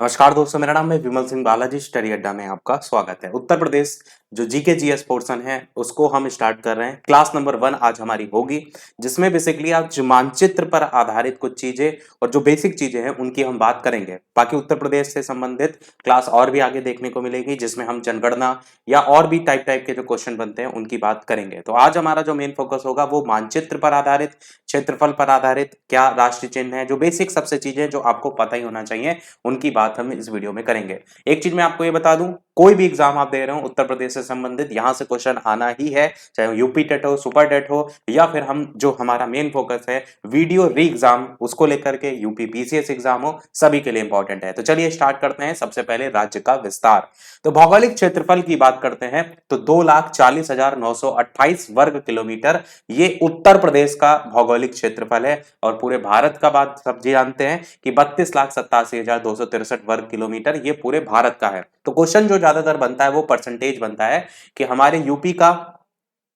नमस्कार दोस्तों, मेरा नाम है विमल सिंह बालाजी। स्टडी अड्डा में आपका स्वागत है। उत्तर प्रदेश जो जीके जीएस पोर्शन है उसको हम स्टार्ट कर रहे हैं। क्लास नंबर 1 आज हमारी होगी, जिसमें बेसिकली आज मानचित्र पर आधारित कुछ चीजें और जो बेसिक चीजें हैं उनकी हम बात करेंगे। बाकी उत्तर प्रदेश से संबंधित क्लास और भी आगे देखने को मिलेगी, जिसमें हम जनगणना या और भी टाइप टाइप के जो क्वेश्चन बनते हैं उनकी बात करेंगे। तो आज हमारा जो मेन फोकस होगा वो मानचित्र पर आधारित, क्षेत्रफल पर आधारित, क्या राष्ट्रीय चिन्ह है, जो बेसिक सबसे चीजें जो आपको पता ही होना चाहिए उनकी बात हम इस वीडियो में करेंगे। एक चीज मैं आपको ये बता दूं, कोई भी एग्जाम आप दे रहे हो उत्तर प्रदेश से संबंधित, यहां से क्वेश्चन आना ही है, चाहे यूपी टेट हो, सुपर टेट हो, या फिर हम जो हमारा मेन फोकस है वीडियो री एग्जाम उसको लेकर के यूपी पीसीएस एग्जाम हो, सभी के लिए इंपॉर्टेंट है। तो चलिए स्टार्ट करते हैं। सबसे पहले राज्य का विस्तार। तो भौगोलिक क्षेत्रफल की बात करते हैं तो 2,40,928 वर्ग किलोमीटर ये उत्तर प्रदेश का भौगोलिक क्षेत्रफल है। और पूरे भारत का बात सब जानते हैं कि 32,87,263 वर्ग किलोमीटर ये पूरे भारत का है। तो क्वेश्चन जो ज्यादातर बनता है वो परसेंटेज बनता है कि हमारे यूपी का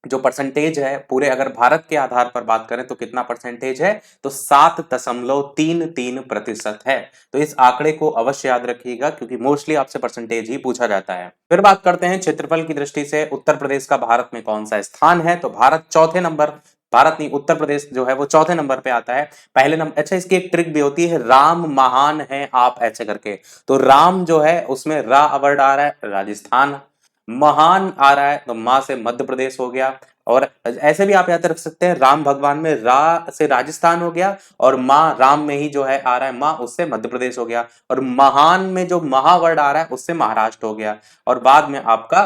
जो परसेंटेज है पूरे, अगर भारत के आधार पर बात करें तो कितना परसेंटेज है, तो 7.33% है। तो इस आंकड़े को अवश्य याद रखिएगा, क्योंकि मोस्टली आपसे परसेंटेज ही पूछा जाता है। फिर बात करते हैं क्षेत्रफल की दृष्टि से उत्तर प्रदेश का भारत में कौन सा स्थान है। तो भारत चौथे नंबर, भारत नहीं, उत्तर प्रदेश जो है वो चौथे नंबर पे आता है। पहले नंबर, अच्छा इसकी एक ट्रिक भी होती है, राम महान है आप ऐसे करके। तो राम जो है उसमें रा वर्ड आ रहा है, राजस्थान। महान आ रहा है तो मां से मध्य प्रदेश हो गया। और ऐसे भी आप याद रख सकते हैं, राम भगवान में रा से राजस्थान हो गया, और मां राम में ही जो है आ रहा है मां, उससे मध्य प्रदेश हो गया। और महान में जो महा वर्ड आ रहा है उससे महाराष्ट्र हो गया। और बाद में आपका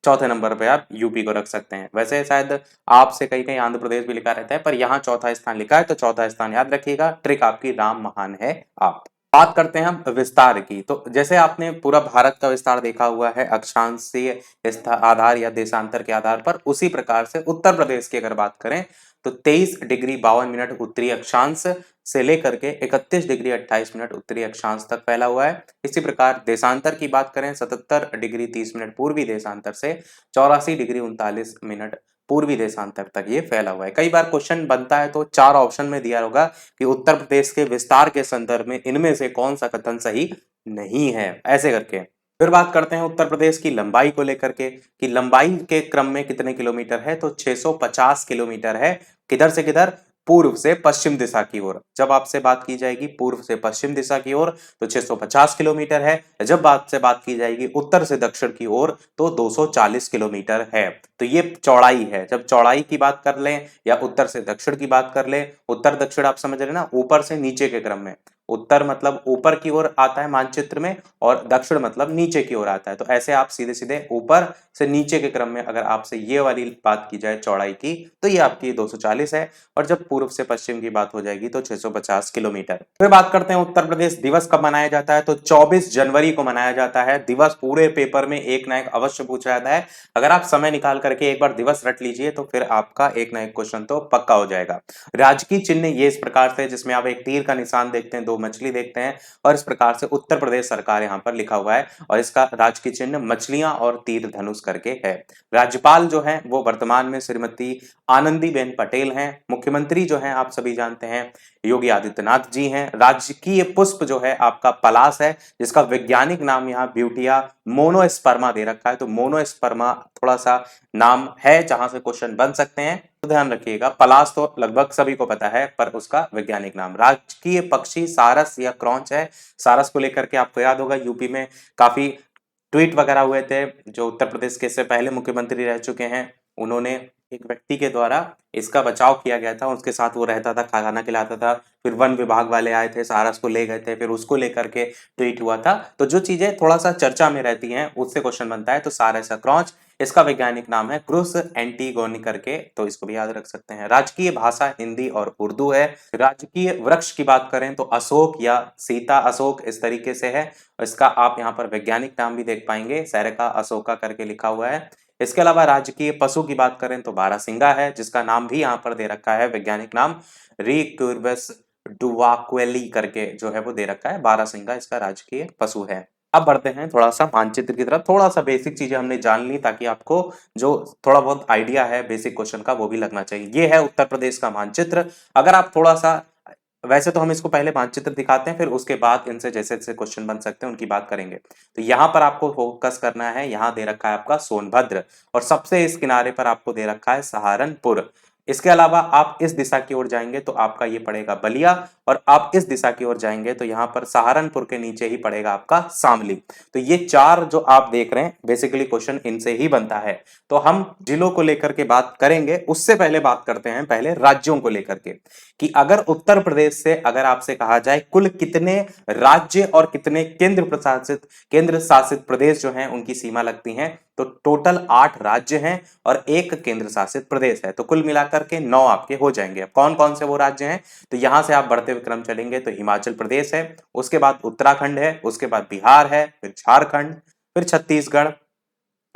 चौथे नंबर पे आप यूपी को रख सकते हैं। वैसे शायद आपसे कहीं कहीं आंध्र प्रदेश भी लिखा रहता है, पर यहाँ चौथा स्थान लिखा है तो चौथा स्थान याद रखिएगा। ट्रिक आपकी राम महान है आप। बात करते हैं हम विस्तार की। तो जैसे आपने पूरा भारत का विस्तार देखा हुआ है अक्षांशीय आधार या देशांतर के आधार पर, उसी प्रकार से उत्तर प्रदेश की अगर बात करें तो 23 डिग्री 52 मिनट उत्तरी अक्षांश से लेकर के 31 डिग्री 28 मिनट उत्तरी अक्षांश तक फैला हुआ है। इसी प्रकार देशांतर की बात करें 77 डिग्री 30 मिनट पूर्वी देशांतर से 84 डिग्री 39 मिनट पूर्वी देशांतर तक ये फैला हुआ है। कई बार क्वेश्चन बनता है तो 4 ऑप्शन में दिया होगा कि उत्तर प्रदेश के विस्तार के संदर्भ में इनमें से कौन सा कथन सही नहीं है, ऐसे करके। फिर बात करते हैं उत्तर प्रदेश की लंबाई को लेकर के कि लंबाई के क्रम में कितने किलोमीटर है। तो 650 किलोमीटर है। किधर से किधर? पूर्व से पश्चिम दिशा की ओर। जब आपसे बात की जाएगी पूर्व से पश्चिम दिशा की ओर तो 650 किलोमीटर है। जब बात की जाएगी उत्तर से दक्षिण की ओर तो 240 किलोमीटर है। तो ये चौड़ाई है। जब चौड़ाई की बात कर लें या उत्तर से दक्षिण की बात कर लें, उत्तर दक्षिण आप समझ रहे ना, ऊपर से नीचे के क्रम में। उत्तर मतलब ऊपर की ओर आता है मानचित्र में, और दक्षिण मतलब नीचे की ओर आता है। तो ऐसे आप सीधे सीधे ऊपर से नीचे के क्रम में अगर आपसे ये वाली बात की जाए चौड़ाई की, तो ये आपकी 240 है। और जब पूर्व से पश्चिम की बात हो जाएगी तो 650 किलोमीटर। फिर बात करते हैं उत्तर प्रदेश दिवस कब मनाया जाता है। तो 24 जनवरी को मनाया जाता है। दिवस पूरे पेपर में एक ना एक अवश्य पूछा जाता है। अगर आप समय निकाल करके एक बार दिवस रट लीजिए तो फिर आपका एक ना एक क्वेश्चन तो पक्का हो जाएगा। राजकीय चिन्ह ये इस प्रकार से, जिसमें आप एक तीर का निशान देखते हैं, 2 मछली देखते हैं, और इस प्रकार से उत्तर प्रदेश सरकार यहाँ पर लिखा हुआ है। और इसका राजकीय चिन्ह मछलियां और तीर धनुष करके है। राज्यपाल जो है वो वर्तमान में श्रीमती आनंदीबेन पटेल हैं। मुख्यमंत्री जो है आप सभी जानते हैं योगी आदित्यनाथ जी हैं। राजकीय पुष्प जो है आपका पलाश है, जिसका वैज्ञानिक नाम यहाँ ब्यूटिया मोनोस्पर्मा दे रखा है। तो मोनोस्पर्मा थोड़ा सा नाम है जहां से क्वेश्चन बन सकते हैं, तो ध्यान रखिएगा। पलाश तो लगभग सभी को पता है, पर उसका वैज्ञानिक नाम। राजकीय पक्षी सारस या क्रॉच है। सारस को लेकर के आपको याद होगा यूपी में काफी ट्वीट वगैरह हुए थे। जो उत्तर प्रदेश के इससे पहले मुख्यमंत्री रह चुके हैं, उन्होंने एक व्यक्ति के द्वारा इसका बचाव किया गया था, उसके साथ वो रहता था, खाना खिलाता था। फिर वन विभाग वाले आए थे, सारस को ले गए थे, फिर उसको लेकर के ट्वीट हुआ था। तो जो चीजें थोड़ा सा चर्चा में रहती हैं उससे क्वेश्चन बनता है। तो सारस या क्रॉच, इसका वैज्ञानिक नाम है क्रुस एंटीगोनी करके, तो इसको भी याद रख सकते हैं। राजकीय भाषा हिंदी और उर्दू है। राजकीय वृक्ष की बात करें तो अशोक या सीता अशोक इस तरीके से है। इसका आप यहाँ पर वैज्ञानिक नाम भी देख पाएंगे, सैरिका अशोका करके लिखा हुआ है। इसके अलावा राजकीय पशु की बात करें तो बारहसिंगा है, जिसका नाम भी यहाँ पर दे रखा है वैज्ञानिक नाम रिक्यूरबस डुवाक्वेली करके जो है वो दे रखा है। बारहसिंगा इसका राजकीय पशु है। अब बढ़ते हैं थोड़ा सा मानचित्र की तरफ। थोड़ा सा बेसिक चीजें हमने जान ली ताकि आपको जो थोड़ा बहुत आइडिया है बेसिक क्वेश्चन का वो भी लगना चाहिए। ये है उत्तर प्रदेश का मानचित्र। अगर आप थोड़ा सा वैसे तो हम इसको पहले मानचित्र दिखाते हैं, फिर उसके बाद इनसे जैसे जैसे क्वेश्चन बन सकते हैं उनकी बात करेंगे। तो यहाँ पर आपको फोकस करना है, यहाँ दे रखा है आपका सोनभद्र और सबसे इस किनारे पर आपको दे रखा है सहारनपुर। इसके अलावा आप इस दिशा की ओर जाएंगे तो आपका ये पड़ेगा बलिया, और आप इस दिशा की ओर जाएंगे तो यहाँ पर सहारनपुर के नीचे ही पड़ेगा आपका शामली। तो ये चार जो आप देख रहे हैं बेसिकली क्वेश्चन इनसे ही बनता है। तो हम जिलों को लेकर के बात करेंगे, उससे पहले बात करते हैं पहले राज्यों को लेकर के, कि अगर उत्तर प्रदेश से अगर आपसे कहा जाए कुल कितने राज्य और कितने केंद्र शासित प्रदेश जो हैं उनकी सीमा लगती हैं, तो टोटल 8 राज्य हैं और एक केंद्र शासित प्रदेश है। तो कुल मिलाकर के 9 आपके हो जाएंगे। अब कौन कौन से वो राज्य हैं, तो यहां से आप बढ़ते हुए क्रम चलेंगे तो हिमाचल प्रदेश है, उसके बाद उत्तराखंड है, उसके बाद बिहार है, फिर झारखंड, फिर छत्तीसगढ़,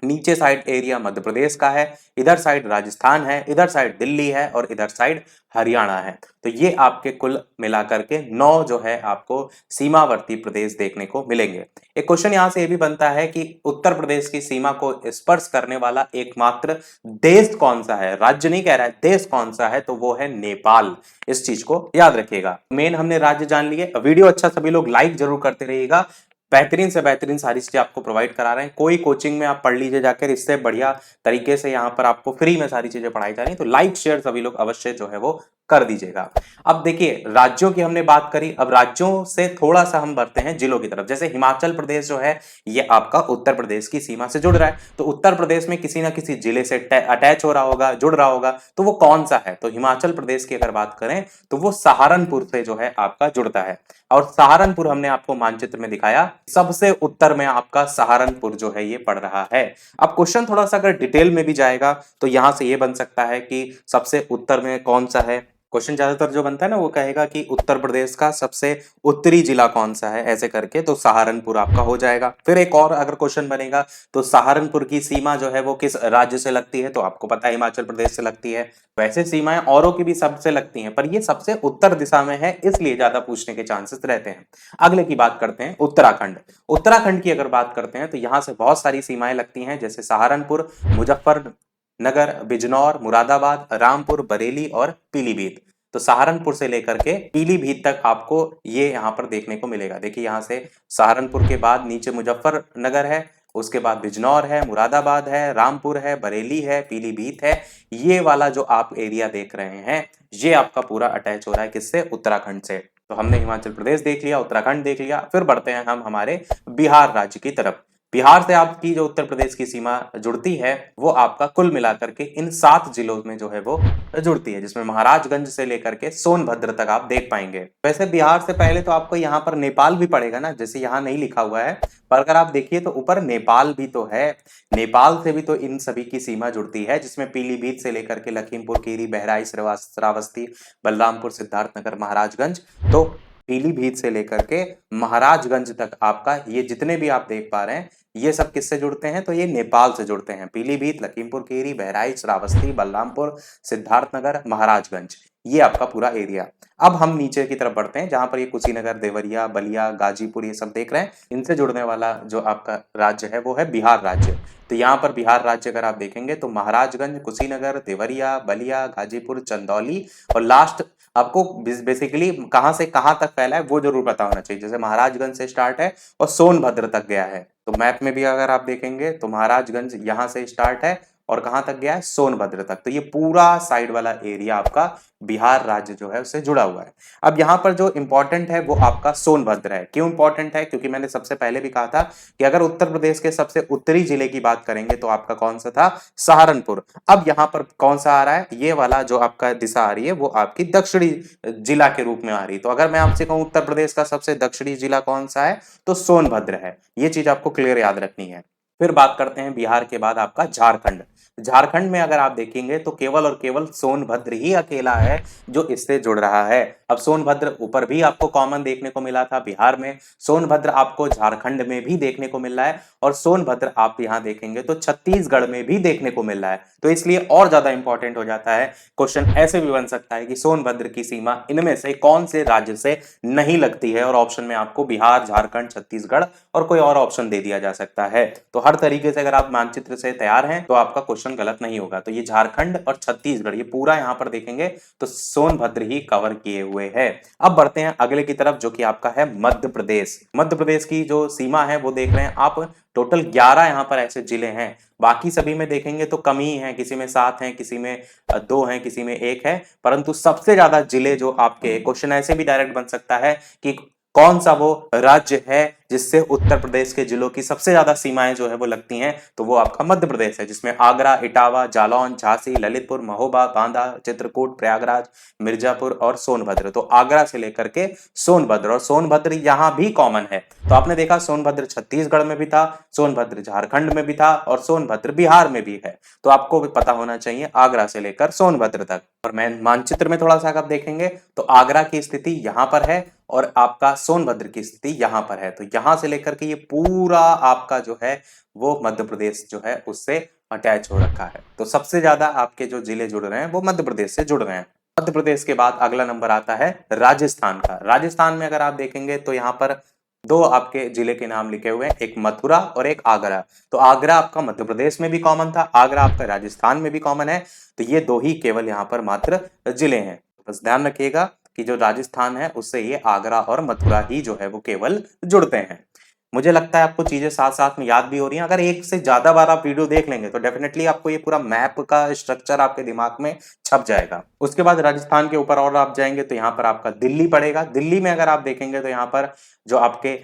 नीचे साइड एरिया मध्य प्रदेश का है, इधर साइड राजस्थान है, इधर साइड दिल्ली है और इधर साइड हरियाणा है। तो ये आपके कुल मिलाकर के 9 जो है आपको सीमावर्ती प्रदेश देखने को मिलेंगे। एक क्वेश्चन यहां से ये भी बनता है कि उत्तर प्रदेश की सीमा को स्पर्श करने वाला एकमात्र देश कौन सा है, राज्य नहीं कह रहा है, देश कौन सा है, तो वो है नेपाल। इस चीज को याद रखिएगा। मेन हमने राज्य जान लिए। वीडियो अच्छा सभी लोग लाइक जरूर करते रहिएगा, बेहतरीन से बेहतरीन सारी चीजें आपको प्रोवाइड करा रहे हैं। कोई कोचिंग में आप पढ़ लीजिए जाकर, इससे बढ़िया तरीके से यहाँ पर आपको फ्री में सारी चीजें पढ़ाई जा रही हैं। तो लाइक शेयर सभी लोग अवश्य जो है वो कर दीजिएगा। अब देखिए राज्यों की हमने बात करी, अब राज्यों से थोड़ा सा हम बढ़ते हैं जिलों की तरफ। जैसे हिमाचल प्रदेश जो है ये आपका उत्तर प्रदेश की सीमा से जुड़ रहा है, तो उत्तर प्रदेश में किसी ना किसी जिले से अटैच हो रहा होगा, जुड़ रहा होगा, तो वो कौन सा है, तो हिमाचल प्रदेश की अगर बात करें तो वो सहारनपुर से जो है आपका जुड़ता है। और सहारनपुर हमने आपको मानचित्र में दिखाया, सबसे उत्तर में आपका सहारनपुर जो है ये पड़ रहा है। अब क्वेश्चन थोड़ा सा अगर डिटेल में भी जाएगा तो यहां से ये बन सकता है कि सबसे उत्तर में कौन सा है। क्वेश्चन ज्यादातर जो बनता है ना वो कहेगा कि उत्तर प्रदेश का सबसे उत्तरी जिला कौन सा है, ऐसे करके, तो सहारनपुर आपका हो जाएगा। फिर एक और अगर क्वेश्चन बनेगा तो सहारनपुर की सीमा जो है वो किस राज्य से लगती है, तो आपको पता है हिमाचल प्रदेश से लगती है। वैसे सीमाएं औरों की भी सबसे लगती हैं, पर ये सबसे उत्तर दिशा में है, इसलिए ज्यादा पूछने के चांसेस रहते हैं। अगले की बात करते हैं उत्तराखंड। उत्तराखंड की अगर बात करते हैं तो यहां से बहुत सारी सीमाएं लगती हैं, जैसे सहारनपुर, मुजफ्फरनगर, बिजनौर, मुरादाबाद, रामपुर, बरेली और पीलीभीत। तो सहारनपुर से लेकर के पीलीभीत तक आपको ये यहाँ पर देखने को मिलेगा। देखिए यहाँ से सहारनपुर के बाद नीचे मुजफ्फरनगर है, उसके बाद बिजनौर है, मुरादाबाद है, रामपुर है, बरेली है, पीलीभीत है। ये वाला जो आप एरिया देख रहे हैं ये आपका पूरा अटैच हो रहा है किससे, उत्तराखंड से। तो हमने हिमाचल प्रदेश देख लिया, उत्तराखंड देख लिया, फिर बढ़ते हैं हम हमारे बिहार राज्य की तरफ। बिहार से आपकी जो उत्तर प्रदेश की सीमा जुड़ती है वो आपका कुल मिलाकर के इन 7 जिलों में जो है वो जुड़ती है, जिसमें महाराजगंज से लेकर के सोनभद्र तक आप देख पाएंगे। वैसे बिहार से पहले तो आपको यहाँ पर नेपाल भी पड़ेगा ना, जैसे यहाँ नहीं लिखा हुआ है, पर अगर आप देखिए तो ऊपर नेपाल भी तो है। नेपाल से भी तो इन सभी की सीमा जुड़ती है, जिसमें पीलीभीत से लेकर के लखीमपुर खीरी, बहराइच, श्रावस्ती, बलरामपुर, सिद्धार्थनगर, महाराजगंज, तो पीलीभीत से लेकर के महाराजगंज तक आपका ये जितने भी आप देख पा रहे हैं ये सब किससे जुड़ते हैं, तो ये नेपाल से जुड़ते हैं। पीलीभीत, लखीमपुर खीरी, बहराइच, श्रावस्ती, बलरामपुर, सिद्धार्थनगर, महाराजगंज, ये आपका पूरा एरिया। अब हम नीचे की तरफ बढ़ते हैं, जहां पर ये कुशीनगर, देवरिया, बलिया, गाजीपुर ये सब देख रहे हैं, इनसे जुड़ने वाला जो आपका राज्य है वो है बिहार राज्य। तो यहाँ पर बिहार राज्य अगर आप देखेंगे तो महाराजगंज, कुशीनगर, देवरिया, बलिया, गाजीपुर, चंदौली और लास्ट आपको बेसिकली कहां से कहां तक फैला है वो जरूर पता होना चाहिए। जैसे महाराजगंज से स्टार्ट है और सोनभद्र तक गया है, तो मैप में भी अगर आप देखेंगे तो महाराजगंज यहां से स्टार्ट है और कहां तक गया है, सोनभद्र तक। तो ये पूरा साइड वाला एरिया आपका बिहार राज्य जो है उससे जुड़ा हुआ है। अब यहाँ पर जो इंपॉर्टेंट है वो आपका सोनभद्र है। क्यों इंपॉर्टेंट है, क्योंकि मैंने सबसे पहले भी कहा था कि अगर उत्तर प्रदेश के सबसे उत्तरी जिले की बात करेंगे तो आपका कौन सा था, सहारनपुर। अब यहाँ पर कौन सा आ रहा है, ये वाला जो आपका दिशा आ रही है वो आपकी दक्षिणी जिला के रूप में आ रही है। तो अगर मैं आपसे कहूं उत्तर प्रदेश का सबसे दक्षिणी जिला कौन सा है, तो सोनभद्र है। ये चीज आपको क्लियर याद रखनी है। फिर बात करते हैं बिहार के बाद आपका झारखंड। झारखंड में अगर आप देखेंगे तो केवल और केवल सोनभद्र ही अकेला है जो इससे जुड़ रहा है। अब सोनभद्र ऊपर भी आपको कॉमन देखने को मिला था बिहार में, सोनभद्र आपको झारखंड में भी देखने को मिल रहा है, और सोनभद्र आप यहां देखेंगे तो छत्तीसगढ़ में भी देखने को मिल रहा है। तो इसलिए और ज्यादा इंपॉर्टेंट हो जाता है। क्वेश्चन ऐसे भी बन सकता है कि सोनभद्र की सीमा इनमें से कौन से राज्य से नहीं लगती है, और ऑप्शन में आपको बिहार, झारखंड, छत्तीसगढ़ और कोई और ऑप्शन दे दिया जा सकता है। तो हर हर तरीके से अगर आप मानचित्र से तैयार हैं तो आपका क्वेश्चन गलत नहीं होगा। तो ये झारखंड और छत्तीसगढ़ ये पूरा यहाँ पर देखेंगे तो सोनभद्र ही कवर किए हुए है। अब बढ़ते हैं अगले की तरफ जो कि आपका है मध्य प्रदेश। मध्य प्रदेश की जो सीमा है वो देख रहे हैं आप, टोटल 11 यहाँ पर ऐसे जिले हैं। बाकी सभी में देखेंगे तो कम ही है, किसी में 7 हैं, किसी में 2 हैं, किसी में 1 है, परंतु सबसे ज्यादा जिले जो आपके क्वेश्चन ऐसे भी डायरेक्ट बन सकता है कि कौन सा वो राज्य है जिससे उत्तर प्रदेश के जिलों की सबसे ज्यादा सीमाएं जो है वो लगती हैं, तो वो आपका मध्य प्रदेश है, जिसमें आगरा, इटावा, जालौन, झांसी, ललितपुर, महोबा, बांदा, चित्रकूट, प्रयागराज, मिर्जापुर और सोनभद्र। तो आगरा से लेकर के सोनभद्र, और सोनभद्र यहां भी कॉमन है। तो आपने देखा सोनभद्र छत्तीसगढ़ में भी था, सोनभद्र झारखंड में भी था और सोनभद्र बिहार में भी है। तो आपको भी पता होना चाहिए आगरा से लेकर सोनभद्र तक। और मैं मानचित्र में थोड़ा सा आप देखेंगे तो आगरा की स्थिति यहां पर है और आपका सोनभद्र की स्थिति यहां पर है। तो यहां से लेकर के ये पूरा आपका जो है वो मध्य प्रदेश जो है उससे अटैच हो रखा है। तो सबसे ज्यादा आपके जो जिले जुड़ रहे हैं वो मध्य प्रदेश से जुड़ रहे हैं। मध्य प्रदेश के बाद अगला नंबर आता है राजस्थान का। राजस्थान में अगर आप देखेंगे तो यहाँ पर 2 आपके जिले के नाम लिखे हुए हैं, एक मथुरा और एक आगरा। तो आगरा आपका मध्य प्रदेश में भी कॉमन था, आगरा आपका राजस्थान में भी कॉमन है। तो ये 2 ही केवल यहाँ पर मात्र जिले हैं। बस ध्यान रखिएगा कि जो राजस्थान है उससे ये आगरा और मथुरा ही जो है वो केवल जुड़ते हैं। मुझे लगता है आपको चीजें साथ साथ में याद भी हो रही हैं। अगर एक से ज्यादा बार आप वीडियो देख लेंगे तो डेफिनेटली आपको ये पूरा मैप का स्ट्रक्चर आपके दिमाग में छप जाएगा। उसके बाद राजस्थान के ऊपर और आप जाएंगे तो यहाँ पर आपका दिल्ली पड़ेगा। दिल्ली में अगर आप देखेंगे तो यहाँ पर जो आपके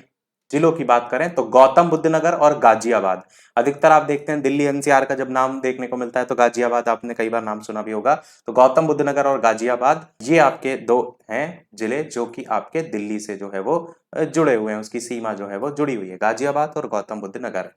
जिलों की बात करें तो गौतम बुद्ध नगर और गाजियाबाद। अधिकतर आप देखते हैं दिल्ली एनसीआर का जब नाम देखने को मिलता है तो गाजियाबाद आपने कई बार नाम सुना भी होगा। तो गौतम बुद्ध नगर और गाजियाबाद ये आपके 2 हैं जिले जो कि आपके दिल्ली से जो है वो जुड़े हुए हैं, उसकी सीमा जो है वो जुड़ी हुई है, गाजियाबाद और गौतम बुद्ध नगर।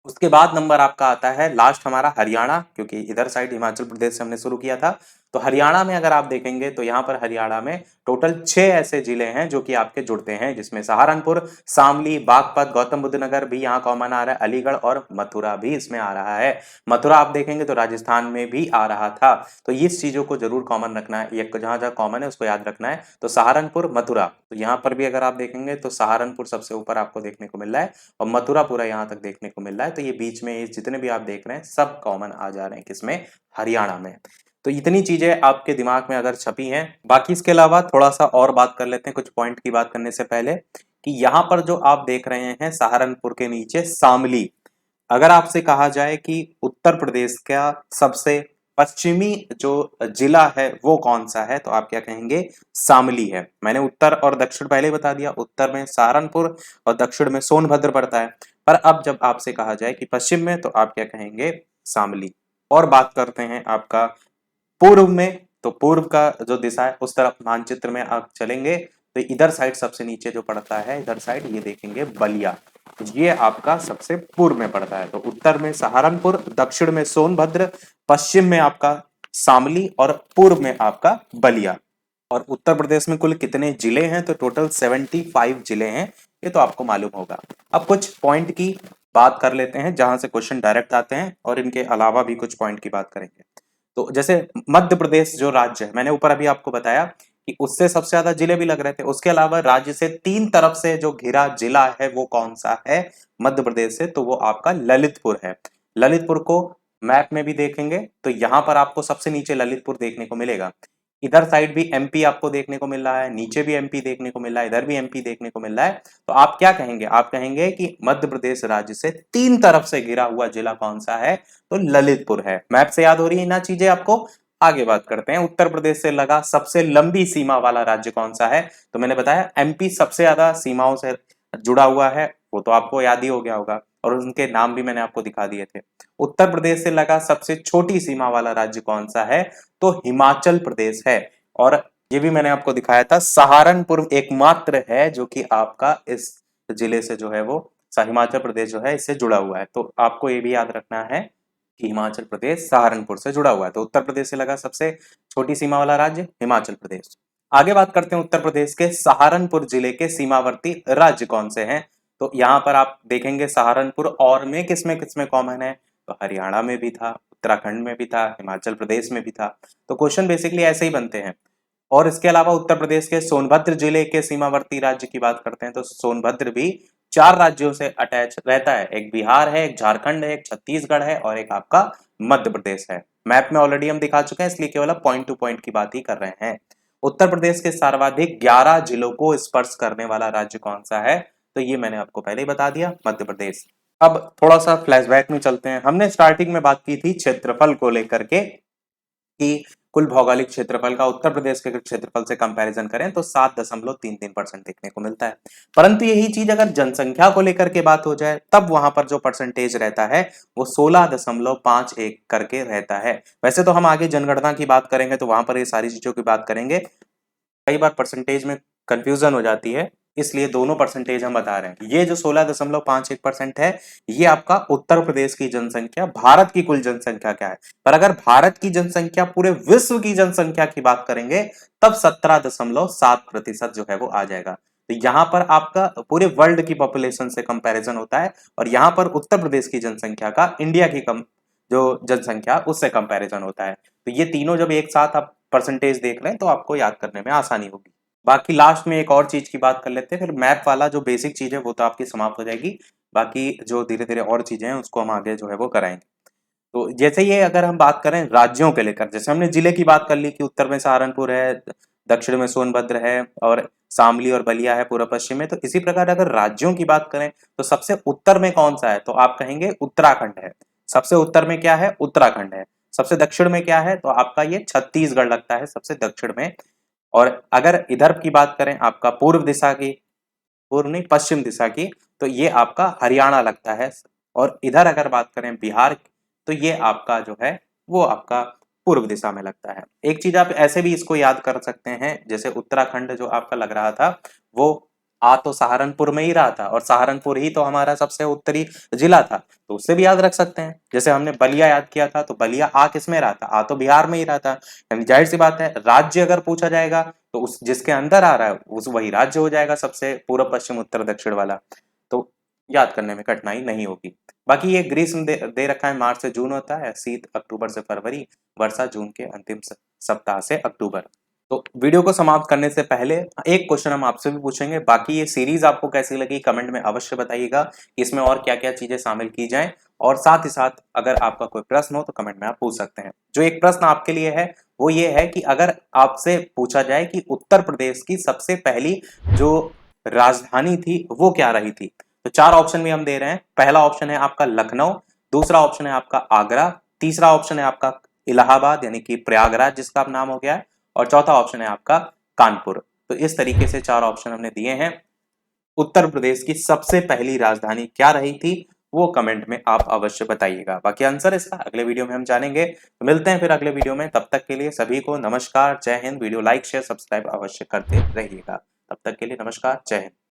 उसके बाद नंबर आपका आता है लास्ट हमारा हरियाणा, क्योंकि इधर साइड हिमाचल प्रदेश से हमने शुरू किया था। तो हरियाणा में अगर आप देखेंगे तो यहाँ पर हरियाणा में टोटल 6 ऐसे जिले हैं जो कि आपके जुड़ते हैं, जिसमें सहारनपुर, शामली, बागपत, गौतम बुद्ध नगर भी यहाँ कॉमन आ रहा है, अलीगढ़ और मथुरा भी इसमें आ रहा है। मथुरा आप देखेंगे तो राजस्थान में भी आ रहा था। तो इस चीजों को जरूर कॉमन रखना है, ये जहां जहां कॉमन है उसको याद रखना है। तो सहारनपुर, मथुरा, तो यहाँ पर भी अगर आप देखेंगे तो सहारनपुर सबसे ऊपर आपको देखने को मिल रहा है और मथुरा पूरा यहाँ तक देखने को मिल रहा है। तो ये बीच में जितने भी आप देख रहे हैं सब कॉमन आ जा रहे हैं, किसमें, हरियाणा में। तो इतनी चीजें आपके दिमाग में अगर छपी हैं। बाकी इसके अलावा थोड़ा सा और बात कर लेते हैं कुछ पॉइंट की बात करने से पहले, कि यहाँ पर जो आप देख रहे हैं सहारनपुर के नीचे शामली, अगर आपसे कहा जाए कि उत्तर प्रदेश का सबसे पश्चिमी जो जिला है वो कौन सा है, तो आप क्या कहेंगे, शामली है। मैंने उत्तर और दक्षिण पहले ही बता दिया, उत्तर में सहारनपुर और दक्षिण में सोनभद्र पड़ता है। पर अब जब आपसे कहा जाए कि पश्चिम में, तो आप क्या कहेंगे, शामली। और बात करते हैं आपका पूर्व में, तो पूर्व का जो दिशा है उस तरफ मानचित्र में आप चलेंगे तो इधर साइड सबसे नीचे जो पड़ता है, इधर साइड ये देखेंगे बलिया, ये आपका सबसे पूर्व में पड़ता है। तो उत्तर में सहारनपुर, दक्षिण में सोनभद्र, पश्चिम में आपका शामली और पूर्व में आपका बलिया। और उत्तर प्रदेश में कुल कितने जिले हैं, तो टोटल 75 जिले हैं, ये तो आपको मालूम होगा। अब कुछ पॉइंट की बात कर लेते हैं जहां से क्वेश्चन डायरेक्ट आते हैं और इनके अलावा भी कुछ पॉइंट की बात करेंगे। तो जैसे मध्य प्रदेश जो राज्य है, मैंने ऊपर अभी आपको बताया कि उससे सबसे ज्यादा जिले भी लग रहे थे। उसके अलावा राज्य से 3 तरफ से जो घिरा जिला है वो कौन सा है मध्य प्रदेश से, तो वो आपका ललितपुर है। ललितपुर को मैप में भी देखेंगे तो यहां पर आपको सबसे नीचे ललितपुर देखने को मिलेगा। इधर साइड भी एमपी आपको देखने को मिल रहा है, नीचे भी एमपी देखने को मिल रहा है, इधर भी एमपी देखने को मिल रहा है। तो आप क्या कहेंगे, आप कहेंगे कि मध्य प्रदेश राज्य से 3 तरफ से घिरा हुआ जिला कौन सा है, तो ललितपुर है। मैप से याद हो रही है ना चीजें आपको। आगे बात करते हैं, उत्तर प्रदेश से लगा सबसे लंबी सीमा वाला राज्य कौन सा है, तो मैंने बताया एमपी सबसे ज्यादा सीमाओं से जुड़ा हुआ है, वो तो आपको याद ही हो गया होगा और उनके नाम भी मैंने आपको दिखा दिए थे। उत्तर प्रदेश से लगा सबसे छोटी सीमा वाला राज्य कौन सा है, तो हिमाचल प्रदेश है। और ये भी मैंने आपको दिखाया था, सहारनपुर एकमात्र है जो कि आपका इस जिले से जो है वो हिमाचल प्रदेश जो है इससे जुड़ा हुआ है। तो आपको ये भी याद रखना है कि हिमाचल प्रदेश सहारनपुर से जुड़ा हुआ है। तो उत्तर प्रदेश से लगा सबसे छोटी सीमा वाला राज्य हिमाचल प्रदेश। आगे बात करते हैं उत्तर प्रदेश के सहारनपुर जिले के सीमावर्ती राज्य कौन से हैं, तो यहाँ पर आप देखेंगे सहारनपुर और में किसमें कॉमन है, तो हरियाणा में भी था, उत्तराखंड में भी था, हिमाचल प्रदेश में भी था। तो क्वेश्चन बेसिकली ऐसे ही बनते हैं। और इसके अलावा उत्तर प्रदेश के सोनभद्र जिले के सीमावर्ती राज्य की बात करते हैं तो सोनभद्र भी 4 राज्यों से अटैच रहता है। एक बिहार है, एक झारखंड है, एक छत्तीसगढ़ है और एक आपका मध्य प्रदेश है। मैप में ऑलरेडी हम दिखा चुके हैं, इसलिए केवल पॉइंट टू पॉइंट की बात ही कर रहे हैं। उत्तर प्रदेश के सर्वाधिक 11 जिलों को स्पर्श करने वाला राज्य कौन सा है? तो ये मैंने आपको पहले ही बता दिया, मध्य प्रदेश। अब थोड़ा सा फ्लैशबैक में चलते हैं। हमने स्टार्टिंग में बात की थी क्षेत्रफल को लेकर के कि कुल भौगोलिक क्षेत्रफल का उत्तर प्रदेश के क्षेत्रफल से कंपैरिजन करें तो 7.33% देखने को मिलता है। परंतु यही चीज अगर जनसंख्या को लेकर के बात हो जाए तब वहां पर जो परसेंटेज रहता है वो 16.51 करके रहता है। वैसे तो हम आगे जनगणना की बात करेंगे तो वहां पर ये सारी चीजों की बात करेंगे। कई बार परसेंटेज में कंफ्यूजन हो जाती है, इसलिए दोनों परसेंटेज हम बता रहे हैं। ये जो 16.51% है ये आपका उत्तर प्रदेश की जनसंख्या, भारत की कुल जनसंख्या क्या है। पर अगर भारत की जनसंख्या पूरे विश्व की जनसंख्या की बात करेंगे तब 17.7% जो है वो आ जाएगा। तो यहां पर आपका पूरे वर्ल्ड की पॉपुलेशन से कंपैरिजन होता है और यहां पर उत्तर प्रदेश की जनसंख्या का इंडिया की जो जनसंख्या उससे कंपैरिजन होता है। तो ये तीनों जब एक साथ आप परसेंटेज देख रहे हैं तो आपको याद करने में आसानी होगी। बाकी लास्ट में एक और चीज की बात कर लेते हैं, फिर मैप वाला जो बेसिक चीज है वो तो आपकी समाप्त हो जाएगी। बाकी जो धीरे धीरे और चीजें हैं उसको हम आगे जो है वो कराएंगे। तो जैसे ये अगर हम बात करें राज्यों के लेकर, जैसे हमने जिले की बात कर ली कि उत्तर में सहारनपुर है, दक्षिण में सोनभद्र है और शामली और बलिया है पूर्व पश्चिम में। तो इसी प्रकार अगर राज्यों की बात करें तो सबसे उत्तर में कौन सा है? तो आप कहेंगे उत्तराखंड है। सबसे उत्तर में क्या है? उत्तराखंड है। सबसे दक्षिण में क्या है? तो आपका ये छत्तीसगढ़ लगता है सबसे दक्षिण में। और अगर इधर की बात करें आपका पूर्व दिशा की, पूर्व नहीं पश्चिम दिशा की, तो ये आपका हरियाणा लगता है। और इधर अगर बात करें बिहार, तो ये आपका जो है वो आपका पूर्व दिशा में लगता है। एक चीज आप ऐसे भी इसको याद कर सकते हैं, जैसे उत्तराखंड जो आपका लग रहा था वो आ तो सहारनपुर में ही रहा था और सहारनपुर ही तो हमारा सबसे उत्तरी जिला था, तो उससे भी याद रख सकते हैं। जैसे हमने बलिया याद किया था तो बलिया आ किस में रहा था? आ तो बिहार में ही रहा था। यानी जाहिर सी बात है राज्य अगर पूछा जाएगा तो उस जिसके अंदर आ रहा है उस वही राज्य हो जाएगा, सबसे पूर्व पश्चिम उत्तर दक्षिण वाला। तो याद करने में कठिनाई नहीं होगी। बाकी ये ग्रीष्म दे रखा है, मार्च से जून होता है, शीत अक्टूबर से फरवरी, वर्षा जून के अंतिम सप्ताह से अक्टूबर। तो वीडियो को समाप्त करने से पहले एक क्वेश्चन हम आपसे भी पूछेंगे। बाकी ये सीरीज आपको कैसी लगी कमेंट में अवश्य बताइएगा, इसमें और क्या क्या चीजें शामिल की जाएं। और साथ ही साथ अगर आपका कोई प्रश्न हो तो कमेंट में आप पूछ सकते हैं। जो एक प्रश्न आपके लिए है वो ये है कि अगर आपसे पूछा जाए कि उत्तर प्रदेश की सबसे पहली जो राजधानी थी वो क्या रही थी, तो 4 ऑप्शन भी हम दे रहे हैं। पहला ऑप्शन है आपका लखनऊ, दूसरा ऑप्शन है आपका आगरा, तीसरा ऑप्शन है आपका इलाहाबाद यानी कि प्रयागराज जिसका अब नाम हो गया है, और चौथा ऑप्शन है आपका कानपुर। तो इस तरीके से 4 ऑप्शन हमने दिए हैं। उत्तर प्रदेश की सबसे पहली राजधानी क्या रही थी वो कमेंट में आप अवश्य बताइएगा। बाकी आंसर इसका अगले वीडियो में हम जानेंगे। तो मिलते हैं फिर अगले वीडियो में, तब तक के लिए सभी को नमस्कार, जय Hind. Video like share subscribe अवश्य करते रहिएगा। तब तक के लिए नमस्कार, जय हिंद।